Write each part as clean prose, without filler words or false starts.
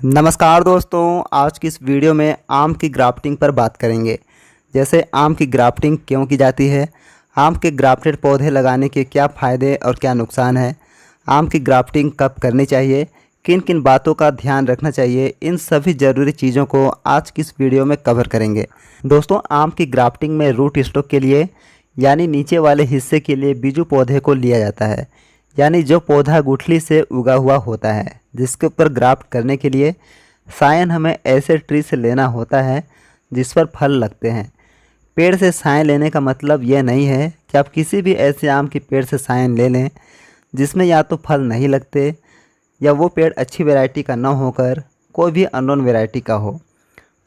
नमस्कार दोस्तों, आज की इस वीडियो में आम की ग्राफ्टिंग पर बात करेंगे। जैसे आम की ग्राफ्टिंग क्यों की जाती है, आम के ग्राफ्टेड पौधे लगाने के क्या फ़ायदे और क्या नुकसान है, आम की ग्राफ्टिंग कब करनी चाहिए, किन किन बातों का ध्यान रखना चाहिए, इन सभी ज़रूरी चीज़ों को आज की इस वीडियो में कवर करेंगे। दोस्तों, आम की ग्राफ्टिंग में रूट स्टॉक के लिए यानी नीचे वाले हिस्से के लिए बीजू पौधे को लिया जाता है, यानी जो पौधा गुठली से उगा हुआ होता है, जिसके ऊपर ग्राफ्ट करने के लिए सायन हमें ऐसे ट्री से लेना होता है जिस पर फल लगते हैं। पेड़ से सायन लेने का मतलब यह नहीं है कि आप किसी भी ऐसे आम के पेड़ से सायन ले लें जिसमें या तो फल नहीं लगते या वो पेड़ अच्छी वैरायटी का न होकर कोई भी अननोन वैरायटी का हो।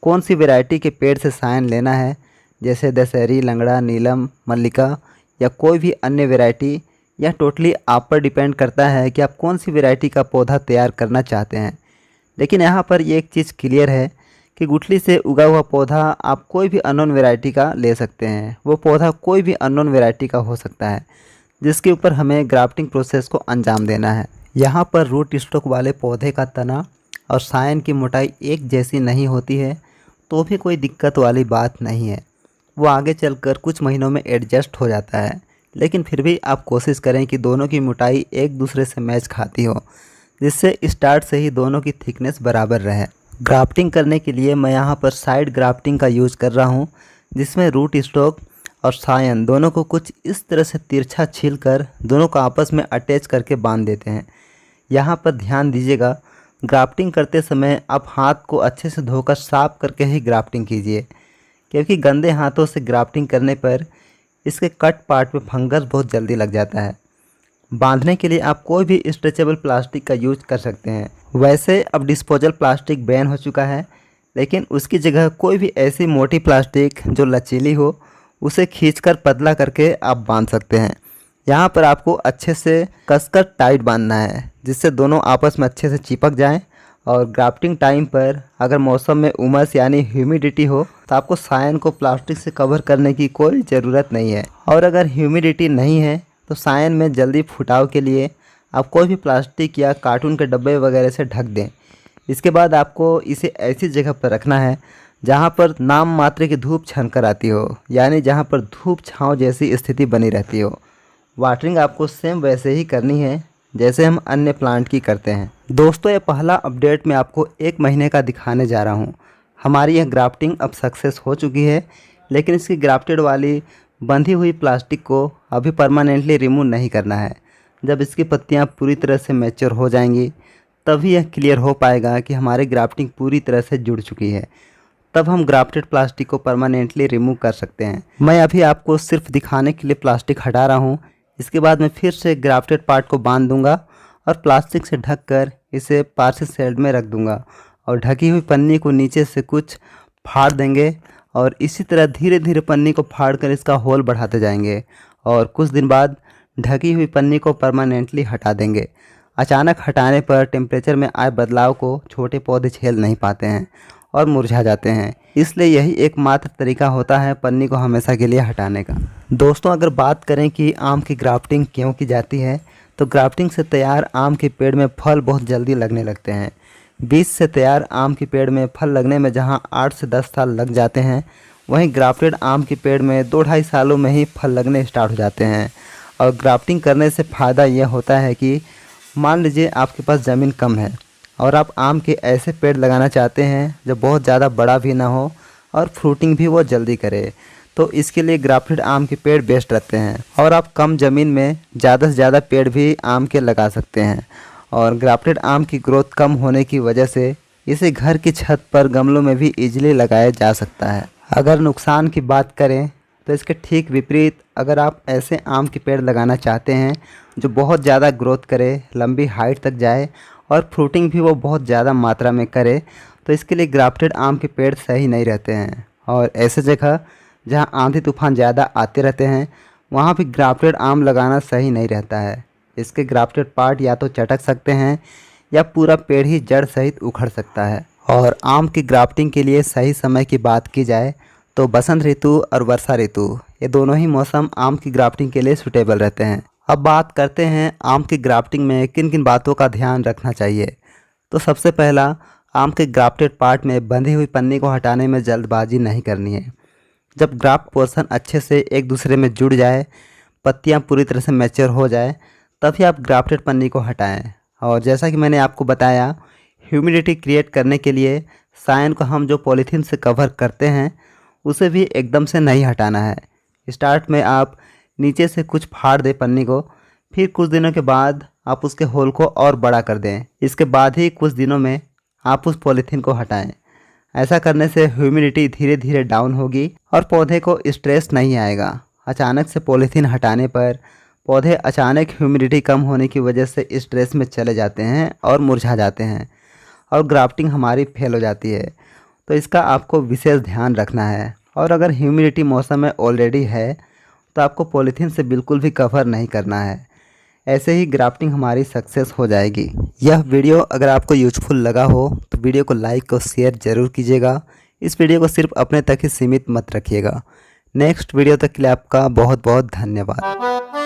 कौन सी वैरायटी के पेड़ से सायन लेना है, जैसे दशहरी, लंगड़ा, नीलम, मल्लिका या कोई भी अन्य वैरायटी, यह टोटली आप पर डिपेंड करता है कि आप कौन सी वैरायटी का पौधा तैयार करना चाहते हैं। लेकिन यहाँ पर ये एक चीज़ क्लियर है कि गुठली से उगा हुआ पौधा आप कोई भी अननोन वैरायटी का ले सकते हैं। वो पौधा कोई भी अननोन वैरायटी का हो सकता है जिसके ऊपर हमें ग्राफ्टिंग प्रोसेस को अंजाम देना है। यहाँ पर रूट स्टॉक वाले पौधे का तना और सायन की मोटाई एक जैसी नहीं होती है तो भी कोई दिक्कत वाली बात नहीं है। वो आगे चलकर कुछ महीनों में एडजस्ट हो जाता है, लेकिन फिर भी आप कोशिश करें कि दोनों की मोटाई एक दूसरे से मैच खाती हो, जिससे स्टार्ट से ही दोनों की थिकनेस बराबर रहे। ग्राफ्टिंग करने के लिए मैं यहाँ पर साइड ग्राफ्टिंग का यूज़ कर रहा हूँ, जिसमें रूट स्टॉक और सायन दोनों को कुछ इस तरह से तिरछा छीलकर दोनों को आपस में अटैच करके बांध देते हैं। यहाँ पर ध्यान दीजिएगा, ग्राफ्टिंग करते समय आप हाथ को अच्छे से धोकर साफ करके ही ग्राफ्टिंग कीजिए, क्योंकि गंदे हाथों से ग्राफ्टिंग करने पर इसके कट पार्ट में फंगस बहुत जल्दी लग जाता है। बांधने के लिए आप कोई भी स्ट्रेचेबल प्लास्टिक का यूज कर सकते हैं। वैसे अब डिस्पोजल प्लास्टिक बैन हो चुका है, लेकिन उसकी जगह कोई भी ऐसी मोटी प्लास्टिक जो लचीली हो उसे खींचकर पतला करके आप बांध सकते हैं। यहाँ पर आपको अच्छे से कसकर टाइट बांधना है, जिससे दोनों आपस में अच्छे से चिपक जाएं। और ग्राफ्टिंग टाइम पर अगर मौसम में उमस यानी ह्यूमिडिटी हो तो आपको सायन को प्लास्टिक से कवर करने की कोई ज़रूरत नहीं है। और अगर ह्यूमिडिटी नहीं है तो सायन में जल्दी फुटाव के लिए आप कोई भी प्लास्टिक या कार्टून के डब्बे वगैरह से ढक दें। इसके बाद आपको इसे ऐसी जगह पर रखना है जहाँ पर नाम मात्र की धूप छनकर आती हो, यानी जहाँ पर धूप छाँव जैसी स्थिति बनी रहती हो। वाटरिंग आपको सेम वैसे ही करनी है जैसे हम अन्य प्लांट की करते हैं। दोस्तों, ये पहला अपडेट मैं आपको 1 महीने का दिखाने जा रहा हूँ। हमारी यह ग्राफ्टिंग अब सक्सेस हो चुकी है, लेकिन इसकी ग्राफ्टेड वाली बंधी हुई प्लास्टिक को अभी परमानेंटली रिमूव नहीं करना है। जब इसकी पत्तियाँ पूरी तरह से मैच्योर हो जाएंगी तभी यह क्लियर हो पाएगा कि हमारी ग्राफ्टिंग पूरी तरह से जुड़ चुकी है। तब हम ग्राफ्टेड प्लास्टिक को परमानेंटली रिमूव कर सकते हैं। मैं अभी आपको सिर्फ दिखाने के लिए प्लास्टिक हटा रहा हूँ। इसके बाद मैं फिर से ग्राफ्टेड पार्ट को बांध दूंगा और प्लास्टिक से ढककर इसे पार्सल शेड में रख दूंगा और ढकी हुई पन्नी को नीचे से कुछ फाड़ देंगे और इसी तरह धीरे धीरे पन्नी को फाड़कर इसका होल बढ़ाते जाएंगे और कुछ दिन बाद ढकी हुई पन्नी को परमानेंटली हटा देंगे। अचानक हटाने पर टेम्परेचर में आए बदलाव को छोटे पौधे झेल नहीं पाते हैं और मुरझा जाते हैं, इसलिए यही एकमात्र तरीका होता है पन्नी को हमेशा के लिए हटाने का। दोस्तों, अगर बात करें कि आम की ग्राफ्टिंग क्यों की जाती है, तो ग्राफ्टिंग से तैयार आम के पेड़ में फल बहुत जल्दी लगने लगते हैं। बीज से तैयार आम के पेड़ में फल लगने में जहां 8 से 10 साल लग जाते हैं, वहीं ग्राफ्टेड आम के पेड़ में 2-2.5 सालों में ही फल लगने स्टार्ट हो जाते हैं। और ग्राफ्टिंग करने से फ़ायदा यह होता है कि मान लीजिए आपके पास ज़मीन कम है और आप आम के ऐसे पेड़ लगाना चाहते हैं जो बहुत ज़्यादा बड़ा भी ना हो और फ्रूटिंग भी वो जल्दी करे, तो इसके लिए ग्राफ्टेड आम के पेड़ बेस्ट रहते हैं। और आप कम ज़मीन में ज़्यादा से ज़्यादा पेड़ भी आम के लगा सकते हैं। और ग्राफ्टेड आम की ग्रोथ कम होने की वजह से इसे घर की छत पर गमलों में भी इजीली लगाया जा सकता है। अगर नुकसान की बात करें तो इसके ठीक विपरीत, अगर आप ऐसे आम के पेड़ लगाना चाहते हैं जो बहुत ज़्यादा ग्रोथ करे, लंबी हाइट तक जाए और फ्रूटिंग भी वो बहुत ज़्यादा मात्रा में करे, तो इसके लिए ग्राफ्टेड आम के पेड़ सही नहीं रहते हैं। और ऐसे जगह जहाँ आंधी तूफान ज़्यादा आते रहते हैं वहाँ भी ग्राफ्टेड आम लगाना सही नहीं रहता है। इसके ग्राफ्टेड पार्ट या तो चटक सकते हैं या पूरा पेड़ ही जड़ सहित उखड़ सकता है। और आम की ग्राफ्टिंग के लिए सही समय की बात की जाए तो बसंत ऋतु और वर्षा ऋतु, ये दोनों ही मौसम आम की ग्राफ्टिंग के लिए सूटेबल रहते हैं। अब बात करते हैं आम की ग्राफ्टिंग में किन किन बातों का ध्यान रखना चाहिए। तो सबसे पहला, आम के ग्राफ्टेड पार्ट में बंधी हुई पन्नी को हटाने में जल्दबाजी नहीं करनी है। जब ग्राफ्ट पोर्शन अच्छे से एक दूसरे में जुड़ जाए, पत्तियां पूरी तरह से मैच्योर हो जाए, तभी आप ग्राफ्टेड पन्नी को हटाएं। और जैसा कि मैंने आपको बताया, ह्यूमिडिटी क्रिएट करने के लिए सायन को हम जो पॉलीथीन से कवर करते हैं उसे भी एकदम से नहीं हटाना है। स्टार्ट में आप नीचे से कुछ फाड़ दें पन्नी को, फिर कुछ दिनों के बाद आप उसके होल को और बड़ा कर दें। इसके बाद ही कुछ दिनों में आप उस पॉलीथीन को हटाएं। ऐसा करने से ह्यूमिडिटी धीरे धीरे डाउन होगी और पौधे को स्ट्रेस नहीं आएगा। अचानक से पॉलीथीन हटाने पर पौधे अचानक ह्यूमिडिटी कम होने की वजह से स्ट्रेस में चले जाते हैं और मुरझा जाते हैं और ग्राफ्टिंग हमारी फेल हो जाती है। तो इसका आपको विशेष ध्यान रखना है। और अगर ह्यूमिडिटी मौसम में ऑलरेडी है तो आपको पॉलीथीन से बिल्कुल भी कवर नहीं करना है। ऐसे ही ग्राफ्टिंग हमारी सक्सेस हो जाएगी। यह वीडियो अगर आपको यूजफुल लगा हो तो वीडियो को लाइक और शेयर ज़रूर कीजिएगा। इस वीडियो को सिर्फ अपने तक ही सीमित मत रखिएगा। नेक्स्ट वीडियो तक के लिए आपका बहुत बहुत धन्यवाद।